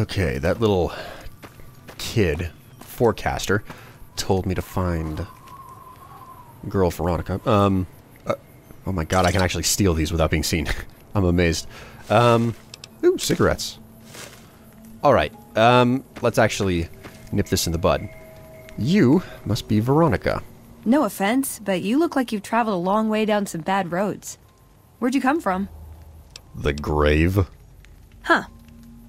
Okay, that little kid, forecaster, told me to find girl Veronica. Oh my god, I can actually steal these without being seen. I'm amazed. Ooh, cigarettes. Alright, let's actually nip this in the bud. You must be Veronica. No offense, but you look like you've traveled a long way down some bad roads. Where'd you come from? The grave? Huh.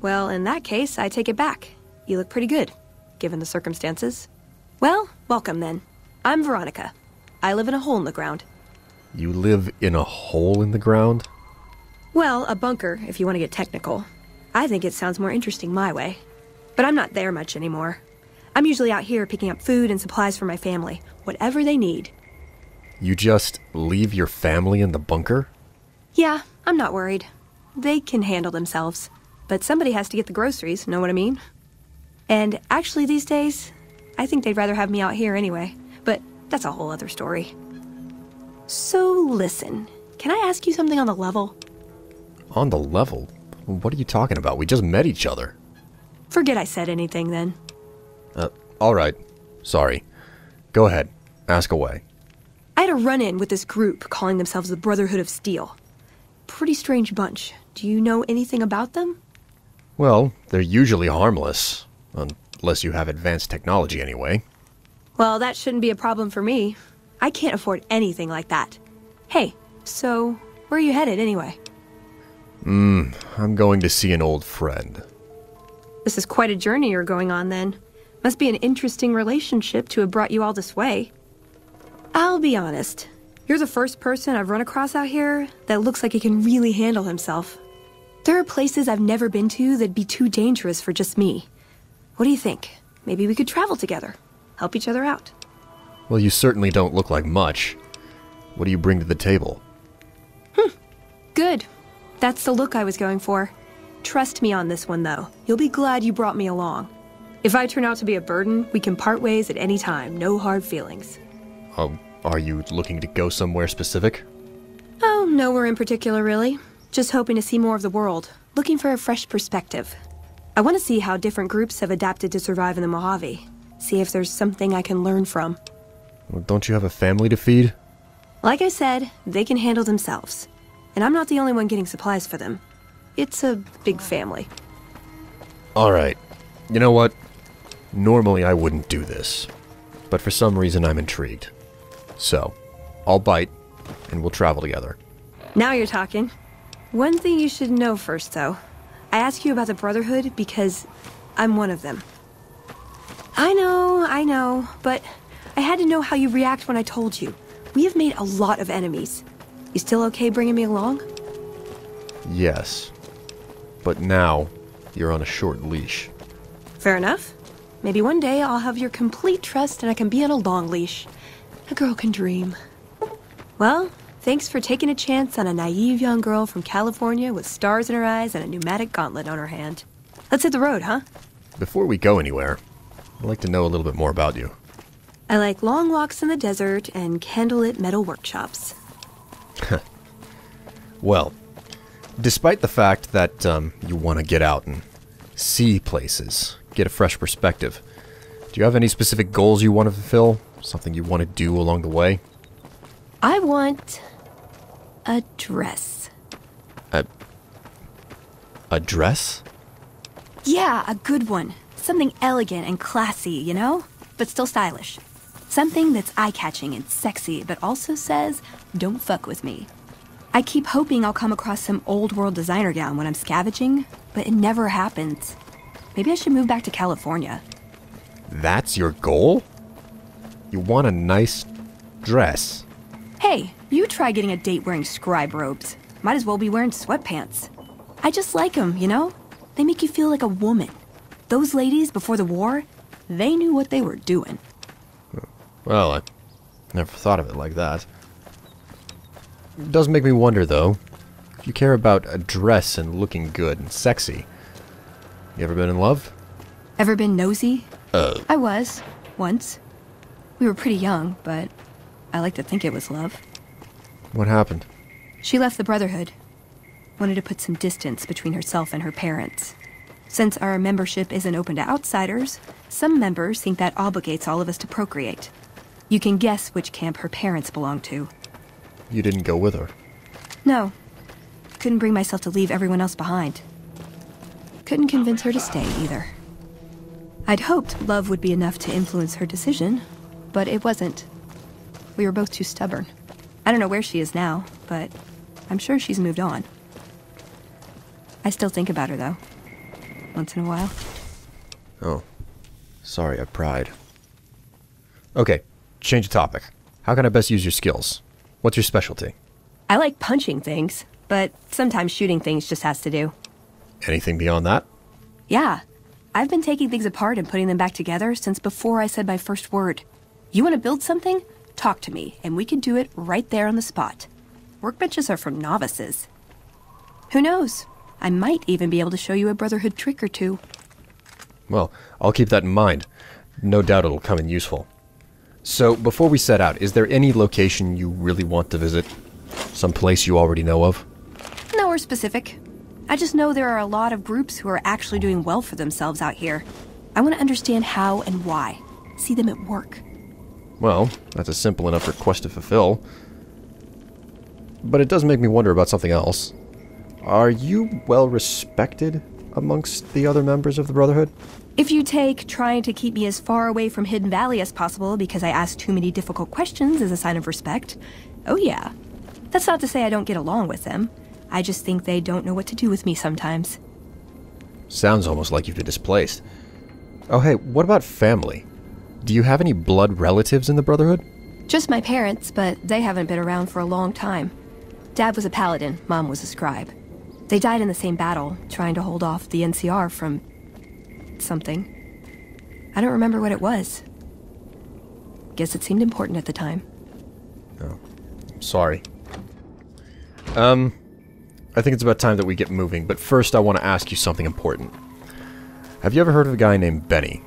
Well, in that case, I take it back. You look pretty good, given the circumstances. Well, welcome then. I'm Veronica. I live in a hole in the ground. You live in a hole in the ground? Well, a bunker, if you want to get technical. I think it sounds more interesting my way. But I'm not there much anymore. I'm usually out here picking up food and supplies for my family, whatever they need. You just leave your family in the bunker? Yeah, I'm not worried. They can handle themselves. But somebody has to get the groceries, know what I mean? And actually these days, I think they'd rather have me out here anyway. But that's a whole other story. So listen, can I ask you something on the level? On the level? What are you talking about? We just met each other. Forget I said anything then. Alright. Sorry. Go ahead. Ask away. I had a run-in with this group calling themselves the Brotherhood of Steel. Pretty strange bunch. Do you know anything about them? Well, they're usually harmless. Unless you have advanced technology anyway. Well, that shouldn't be a problem for me. I can't afford anything like that. Hey, so where are you headed anyway? I'm going to see an old friend. This is quite a journey you're going on then. Must be an interesting relationship to have brought you all this way. I'll be honest. You're the first person I've run across out here that looks like he can really handle himself. There are places I've never been to that'd be too dangerous for just me. What do you think? Maybe we could travel together. Help each other out. Well, you certainly don't look like much. What do you bring to the table? Good. That's the look I was going for. Trust me on this one, though. You'll be glad you brought me along. If I turn out to be a burden, we can part ways at any time. No hard feelings. Are you looking to go somewhere specific? Oh, nowhere in particular, really. Just hoping to see more of the world. Looking for a fresh perspective. I want to see how different groups have adapted to survive in the Mojave. See if there's something I can learn from. Well, don't you have a family to feed? Like I said, they can handle themselves. And I'm not the only one getting supplies for them. It's a big family. Alright. You know what? Normally I wouldn't do this. But for some reason I'm intrigued. So, I'll bite, and we'll travel together. Now you're talking. One thing you should know first, though. I ask you about the Brotherhood because I'm one of them. I know, but I had to know how you react when I told you. We have made a lot of enemies. You still okay bringing me along? Yes. But now, you're on a short leash. Fair enough. Maybe one day I'll have your complete trust and I can be on a long leash. A girl can dream. Well, thanks for taking a chance on a naive young girl from California with stars in her eyes and a pneumatic gauntlet on her hand. Let's hit the road, huh? Before we go anywhere, I'd like to know a little bit more about you. I like long walks in the desert and candlelit metal workshops. Well, despite the fact that you want to get out and see places, get a fresh perspective, do you have any specific goals you want to fulfill? Something you want to do along the way? I want a dress. A dress? Yeah, a good one. Something elegant and classy, you know? But still stylish. Something that's eye-catching and sexy, but also says, don't fuck with me. I keep hoping I'll come across some old-world designer gown when I'm scavenging, but it never happens. Maybe I should move back to California. That's your goal? You want a nice dress? Hey, you try getting a date wearing scribe robes. Might as well be wearing sweatpants. I just like them, you know? They make you feel like a woman. Those ladies before the war, they knew what they were doing. Well, I never thought of it like that. It does make me wonder, though. If you care about a dress and looking good and sexy, you ever been in love? Ever been nosy? I was, once. We were pretty young, but I like to think it was love. What happened? She left the Brotherhood. Wanted to put some distance between herself and her parents. Since our membership isn't open to outsiders, some members think that obligates all of us to procreate. You can guess which camp her parents belong to. You didn't go with her? No. Couldn't bring myself to leave everyone else behind. Couldn't convince her to stay, either. I'd hoped love would be enough to influence her decision, but it wasn't. We were both too stubborn. I don't know where she is now, but I'm sure she's moved on. I still think about her, though. Once in a while. Oh. Sorry, I pried. Okay, change the topic. How can I best use your skills? What's your specialty? I like punching things, but sometimes shooting things just has to do. Anything beyond that? Yeah. I've been taking things apart and putting them back together since before I said my first word. You want to build something? Talk to me, and we can do it right there on the spot. Workbenches are for novices. Who knows? I might even be able to show you a Brotherhood trick or two. Well, I'll keep that in mind. No doubt it'll come in useful. So, before we set out, is there any location you really want to visit? Some place you already know of? Nowhere specific. I just know there are a lot of groups who are actually doing well for themselves out here. I want to understand how and why. See them at work. Well, that's a simple enough request to fulfill. But it does make me wonder about something else. Are you well respected amongst the other members of the Brotherhood? If you take trying to keep me as far away from Hidden Valley as possible because I ask too many difficult questions as a sign of respect, oh yeah. That's not to say I don't get along with them. I just think they don't know what to do with me sometimes. Sounds almost like you've been displaced. Oh hey, what about family? Do you have any blood relatives in the Brotherhood? Just my parents, but they haven't been around for a long time. Dad was a paladin, Mom was a scribe. They died in the same battle, trying to hold off the NCR from something. I don't remember what it was. Guess it seemed important at the time. Oh, sorry. I think it's about time that we get moving, but first I want to ask you something important. Have you ever heard of a guy named Benny?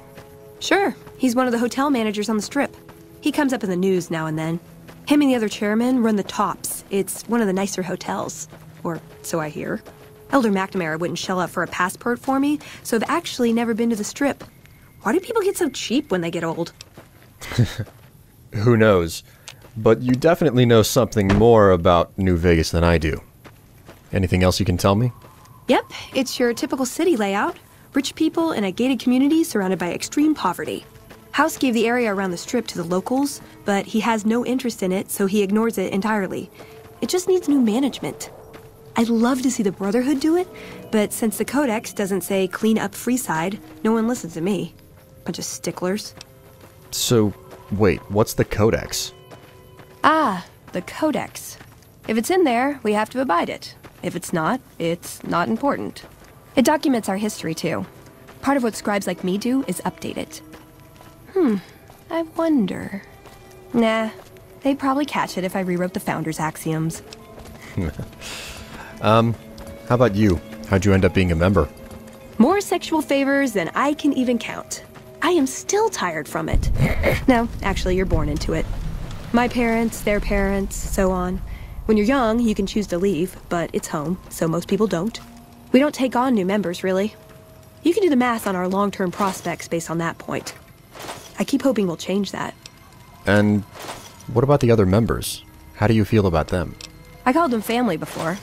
Sure. He's one of the hotel managers on the Strip. He comes up in the news now and then. Him and the other chairman run the Tops. It's one of the nicer hotels. Or so I hear. Elder McNamara wouldn't shell out for a passport for me, so I've actually never been to the Strip. Why do people get so cheap when they get old? Who knows? But you definitely know something more about New Vegas than I do. Anything else you can tell me? Yep, it's your typical city layout. Rich people in a gated community surrounded by extreme poverty. House gave the area around the Strip to the locals, but he has no interest in it, so he ignores it entirely. It just needs new management. I'd love to see the Brotherhood do it, but since the Codex doesn't say clean up Freeside, no one listens to me. Bunch of sticklers. So, wait, what's the Codex? Ah, the Codex. If it's in there, we have to abide it. If it's not important. It documents our history, too. Part of what scribes like me do is update it. I wonder... Nah, they'd probably catch it if I rewrote the Founder's Axioms. How about you? How'd you end up being a member? More sexual favors than I can even count. I am still tired from it. No, actually, you're born into it. My parents, their parents, so on. When you're young, you can choose to leave, but it's home, so most people don't. We don't take on new members, really. You can do the math on our long-term prospects based on that point. I keep hoping we'll change that. And what about the other members? How do you feel about them? I called them family before.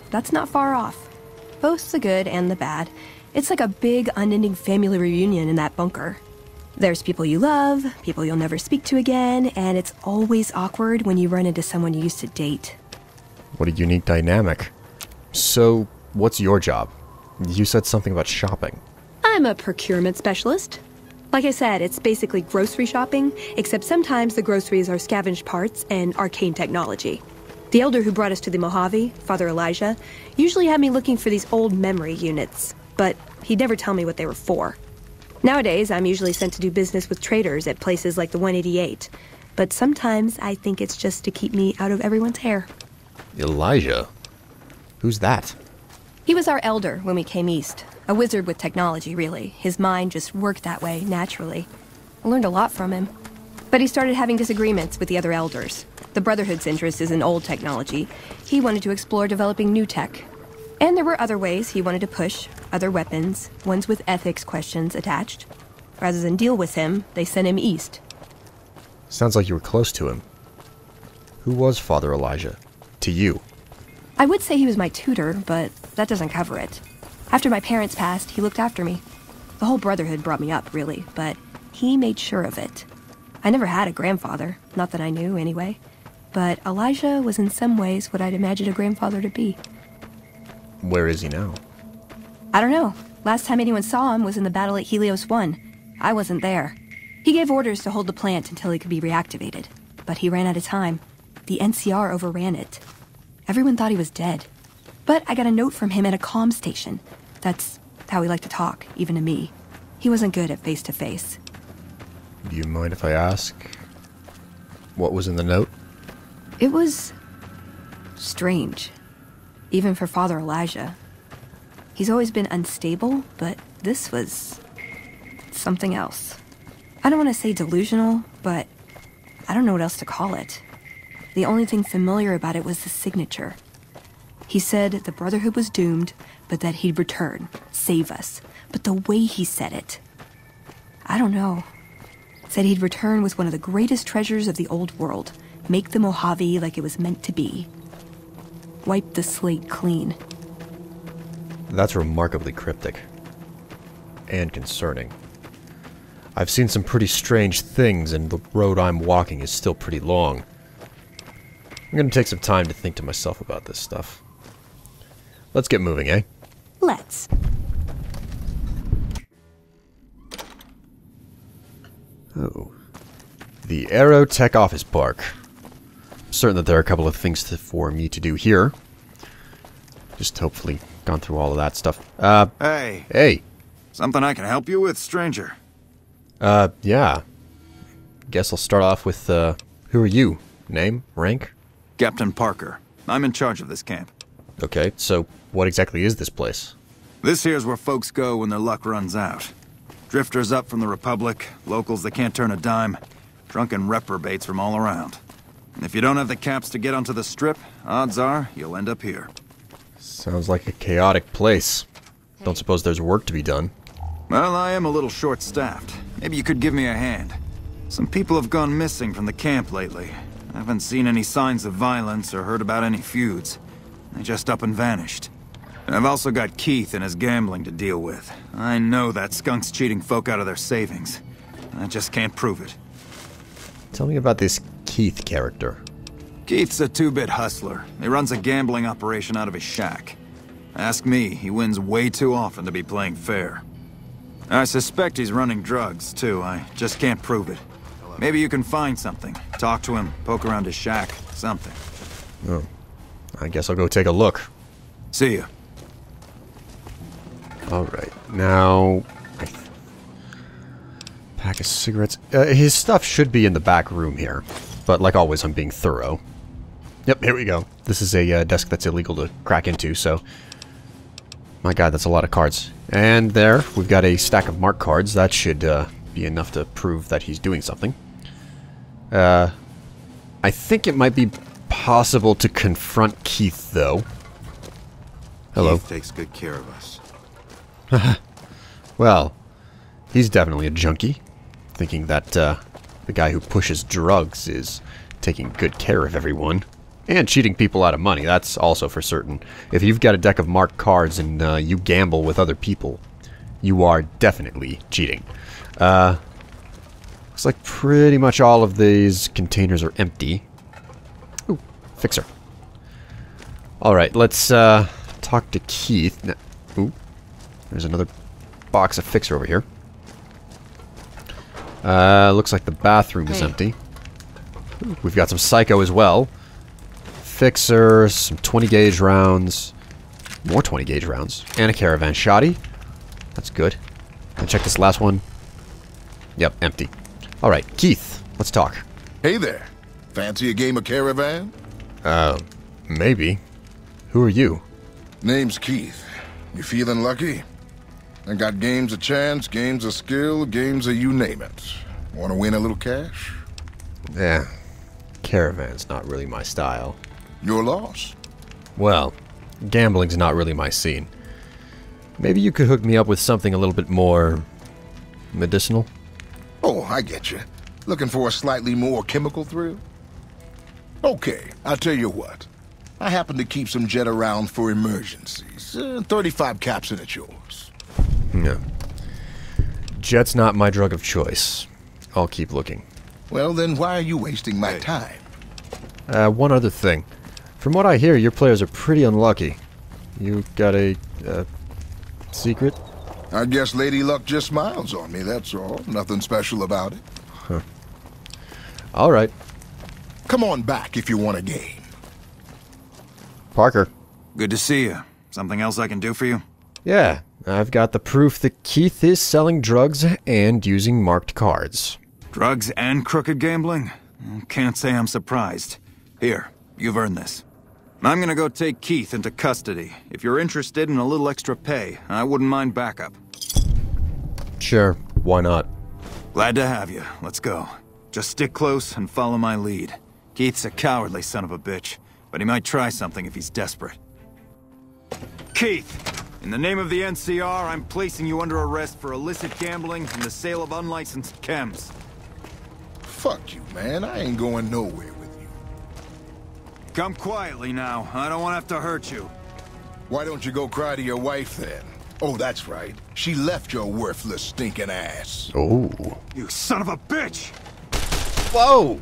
That's not far off. Both the good and the bad. It's like a big, unending family reunion in that bunker. There's people you love, people you'll never speak to again, and it's always awkward when you run into someone you used to date. What a unique dynamic. So, what's your job? You said something about shopping. I'm a procurement specialist. Like I said, it's basically grocery shopping, except sometimes the groceries are scavenged parts and arcane technology. The elder who brought us to the Mojave, Father Elijah, usually had me looking for these old memory units, but he'd never tell me what they were for. Nowadays, I'm usually sent to do business with traders at places like the 188, but sometimes I think it's just to keep me out of everyone's hair. Elijah? Who's that? He was our elder when we came east. A wizard with technology, really. His mind just worked that way, naturally. I learned a lot from him. But he started having disagreements with the other elders. The Brotherhood's interest is in old technology. He wanted to explore developing new tech. And there were other ways he wanted to push, other weapons, ones with ethics questions attached. Rather than deal with him, they sent him east. Sounds like you were close to him. Who was Father Elijah? To you? I would say he was my tutor, but that doesn't cover it. After my parents passed, he looked after me. The whole brotherhood brought me up, really, but he made sure of it. I never had a grandfather, not that I knew anyway. But Elijah was in some ways what I'd imagined a grandfather to be. Where is he now? I don't know. Last time anyone saw him was in the battle at Helios 1. I wasn't there. He gave orders to hold the plant until it could be reactivated. But he ran out of time. The NCR overran it. Everyone thought he was dead. But I got a note from him at a comm station. That's how he liked to talk, even to me. He wasn't good at face-to-face. Do you mind if I ask what was in the note? It was strange. Even for Father Elijah. He's always been unstable, but this was something else. I don't want to say delusional, but I don't know what else to call it. The only thing familiar about it was the signature. He said the Brotherhood was doomed, but that he'd return, save us. But the way he said it, I don't know. Said he'd return with one of the greatest treasures of the old world, make the Mojave like it was meant to be. Wipe the slate clean. That's remarkably cryptic. And concerning. I've seen some pretty strange things, and the road I'm walking is still pretty long. I'm gonna take some time to think to myself about this stuff. Let's get moving, eh? Let's. Oh. The Aerotech Office Park. Certain that there are a couple of things for me to do here. Just hopefully gone through all of that stuff. Hey. Hey. Something I can help you with, stranger? Yeah. Guess I'll start off with, who are you? Name? Rank? Captain Parker. I'm in charge of this camp. Okay, so what exactly is this place? This here's where folks go when their luck runs out. Drifters up from the Republic, locals that can't turn a dime, drunken reprobates from all around. And if you don't have the caps to get onto the strip, odds are you'll end up here. Sounds like a chaotic place. Don't suppose there's work to be done. Well, I am a little short-staffed. Maybe you could give me a hand. Some people have gone missing from the camp lately. I haven't seen any signs of violence or heard about any feuds. They just up and vanished. And I've also got Keith and his gambling to deal with. I know that skunk's cheating folk out of their savings. I just can't prove it. Tell me about this Keith character. Keith's a two-bit hustler. He runs a gambling operation out of his shack. Ask me, he wins way too often to be playing fair. I suspect he's running drugs, too. I just can't prove it. Maybe you can find something. Talk to him, poke around his shack, something. Oh. I guess I'll go take a look. See ya. Alright, now... Pack of cigarettes. His stuff should be in the back room here. But like always, I'm being thorough. Yep, here we go. This is a desk that's illegal to crack into, so... My god, that's a lot of cards. And there, we've got a stack of mark cards. That should be enough to prove that he's doing something. I think it might be possible to confront Keith, though. Hello. Keith takes good care of us. Well, he's definitely a junkie. Thinking that the guy who pushes drugs is taking good care of everyone. And cheating people out of money, that's also for certain. If you've got a deck of marked cards and you gamble with other people, you are definitely cheating. Looks like pretty much all of these containers are empty. Ooh, fixer. Alright, let's talk to Keith. Ooh, there's another box of fixer over here. Looks like the bathroom is empty. Ooh, we've got some psycho as well. Fixer, some 20 gauge rounds, more 20 gauge rounds, and a caravan shoddy. That's good. And check this last one. Yep, empty. Alright, Keith, let's talk. Hey there. Fancy a game of Caravan? Maybe. Who are you? Name's Keith. You feeling lucky? I got games of chance, games of skill, games of you name it. Want to win a little cash? Yeah, caravan's not really my style. Your loss. Well, Gambling's not really my scene. Maybe you could hook me up with something a little bit more medicinal? Oh, I get you. Looking for a slightly more chemical thrill? Okay, I'll tell you what. I happen to keep some jet around for emergencies. 35 caps and it's yours. No. Jet's not my drug of choice. I'll keep looking. Well, then why are you wasting my time? One other thing. From what I hear, your players are pretty unlucky. You got a, secret? I guess Lady Luck just smiles on me, that's all. Nothing special about it. Huh. Alright. Come on back if you want a game. Parker. Good to see you. Something else I can do for you? Yeah, I've got the proof that Keith is selling drugs and using marked cards. Drugs and crooked gambling? Can't say I'm surprised. Here, you've earned this. I'm gonna go take Keith into custody. If you're interested in a little extra pay, I wouldn't mind backup. Sure, why not? Glad to have you. Let's go. Just stick close and follow my lead. Keith's a cowardly son of a bitch, but he might try something if he's desperate. Keith! In the name of the NCR, I'm placing you under arrest for illicit gambling and the sale of unlicensed chems. Fuck you, man. I ain't going nowhere with you. Come quietly now. I don't want to have to hurt you. Why don't you go cry to your wife, then? Oh, that's right. She left your worthless, stinking ass. Oh. You son of a bitch! Whoa!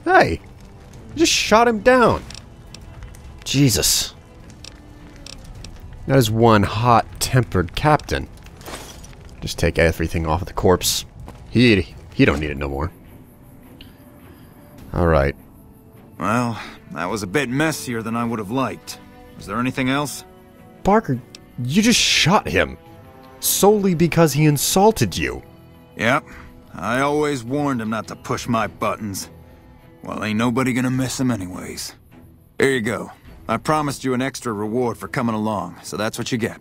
Hey! You just shot him down. Jesus. That is one hot-tempered captain. Just take everything off of the corpse. He don't need it no more. Alright. Well, that was a bit messier than I would have liked. Was there anything else? Parker, you just shot him. Solely because he insulted you. Yep. I always warned him not to push my buttons. Well, ain't nobody gonna miss him anyways. Here you go. I promised you an extra reward for coming along, so that's what you get.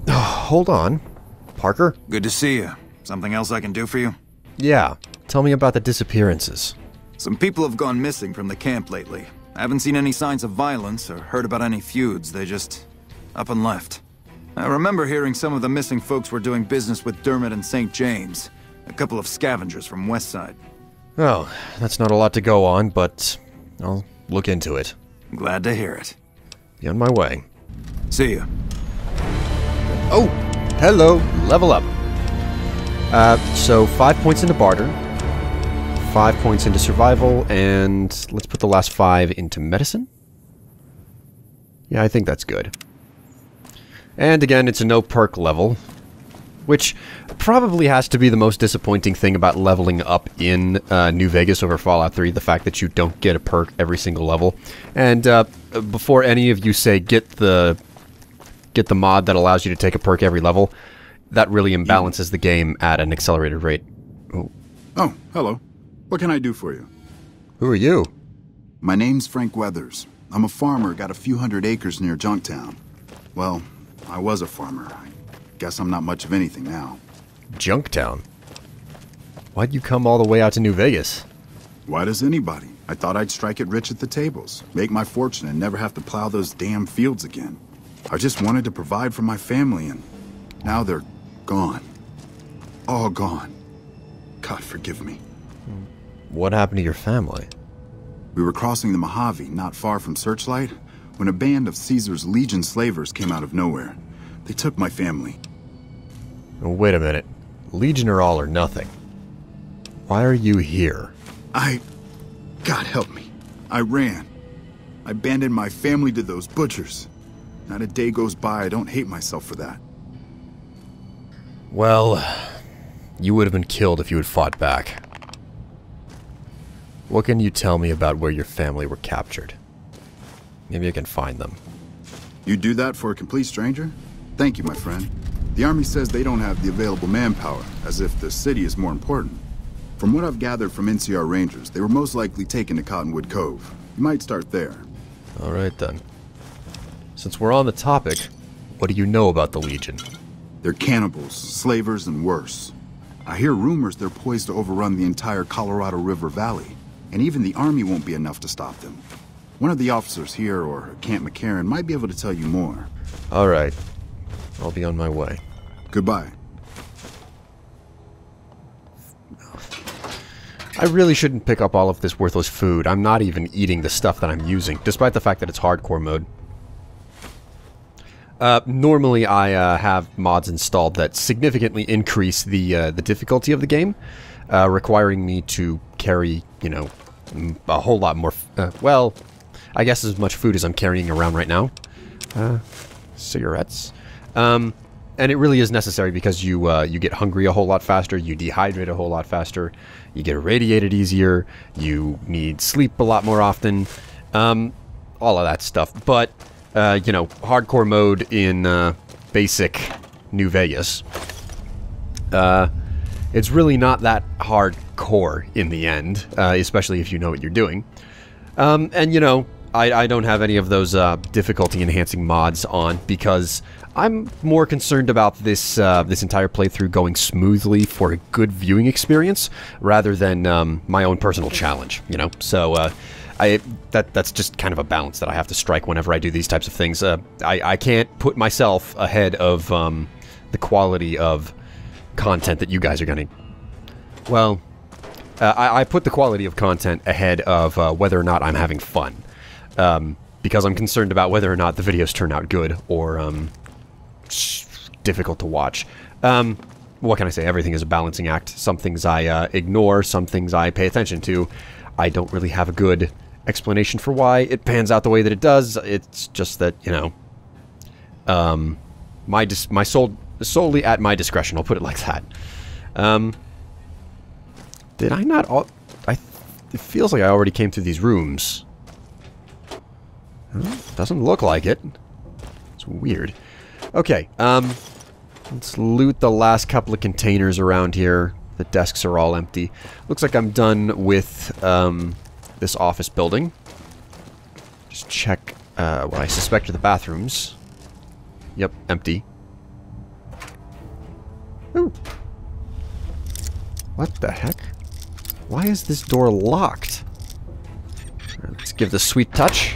Hold on. Parker? Good to see you. Something else I can do for you? Yeah. Tell me about the disappearances. Some people have gone missing from the camp lately. I haven't seen any signs of violence or heard about any feuds. They just up and left. I remember hearing some of the missing folks were doing business with Dermot and St. James, a couple of scavengers from Westside. Oh, that's not a lot to go on, but I'll look into it. Glad to hear it. Be on my way. See ya. Oh, hello, level up. So 5 points into barter, 5 points into survival, and let's put the last 5 into medicine. Yeah, I think that's good. And again, it's a no perk level, which probably has to be the most disappointing thing about leveling up in New Vegas over Fallout 3, the fact that you don't get a perk every single level. And before any of you say get the mod that allows you to take a perk every level, that really imbalances the game at an accelerated rate. Oh, hello. What can I do for you? Who are you? My name's Frank Weathers. I'm a farmer, got a few hundred acres near Junktown. Well, I was a farmer. I guess I'm not much of anything now. Junktown? Why'd you come all the way out to New Vegas? Why does anybody? I thought I'd strike it rich at the tables, make my fortune and never have to plow those damn fields again. I just wanted to provide for my family and now they're gone. All gone. God forgive me. What happened to your family? We were crossing the Mojave, not far from Searchlight, when a band of Caesar's Legion slavers came out of nowhere. They took my family. Oh, wait a minute. Legion or all or nothing. Why are you here? God help me. I ran. I abandoned my family to those butchers. Not a day goes by I don't hate myself for that. Well, you would have been killed if you had fought back. What can you tell me about where your family were captured? Maybe I can find them. You do that for a complete stranger? Thank you, my friend. The Army says they don't have the available manpower, as if the city is more important. From what I've gathered from NCR Rangers, they were most likely taken to Cottonwood Cove. You might start there. Alright then. Since we're on the topic, what do you know about the Legion? They're cannibals, slavers, and worse. I hear rumors they're poised to overrun the entire Colorado River Valley. And even the army won't be enough to stop them. One of the officers here or Camp McCarran might be able to tell you more. Alright. I'll be on my way. Goodbye. I really shouldn't pick up all of this worthless food. I'm not even eating the stuff that I'm using, despite the fact that it's hardcore mode. Normally I have mods installed that significantly increase the difficulty of the game, requiring me to carry, you know, a whole lot more, well, I guess as much food as I'm carrying around right now. Cigarettes. And it really is necessary because you get hungry a whole lot faster, you dehydrate a whole lot faster, you get irradiated easier, you need sleep a lot more often, all of that stuff. But, you know, hardcore mode in basic New Vegas, it's really not that hardcore in the end, especially if you know what you're doing. And, you know, I don't have any of those difficulty-enhancing mods on because I'm more concerned about this this entire playthrough going smoothly for a good viewing experience rather than my own personal challenge, you know? So, that's just kind of a balance that I have to strike whenever I do these types of things. I can't put myself ahead of the quality of content that you guys are gonna... Well, I put the quality of content ahead of whether or not I'm having fun. Because I'm concerned about whether or not the videos turn out good or difficult to watch. What can I say? Everything is a balancing act. Some things I ignore, some things I pay attention to. I don't really have a good explanation for why it pans out the way that it does. It's just that, you know, solely at my discretion. I'll put it like that. Did I not? It feels like I already came through these rooms. Doesn't look like it. It's weird. Okay, let's loot the last couple of containers around here. The desks are all empty. Looks like I'm done with this office building. Just check what I suspect are the bathrooms. Yep, empty. Ooh. What the heck? Why is this door locked? Let's give the sweet touch.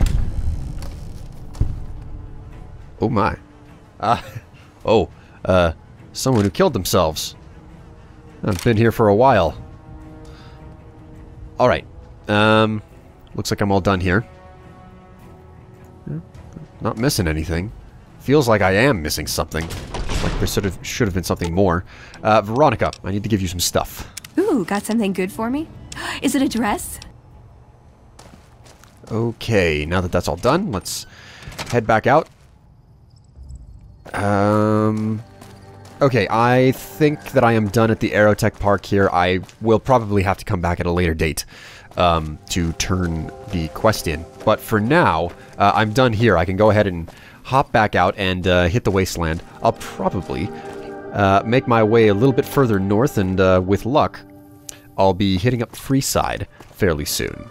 Oh my. Someone who killed themselves. I've been here for a while. Alright. Looks like I'm all done here. Not missing anything. Feels like I am missing something. Like there should have been something more. Veronica, I need to give you some stuff. Ooh, got something good for me? Is it a dress? Okay, now that that's all done, let's head back out. Okay, I think that I am done at the Aerotech Park here. I will probably have to come back at a later date to turn the quest in. But for now, I'm done here. I can go ahead and hop back out and hit the wasteland. I'll probably make my way a little bit further north, and with luck, I'll be hitting up Freeside fairly soon.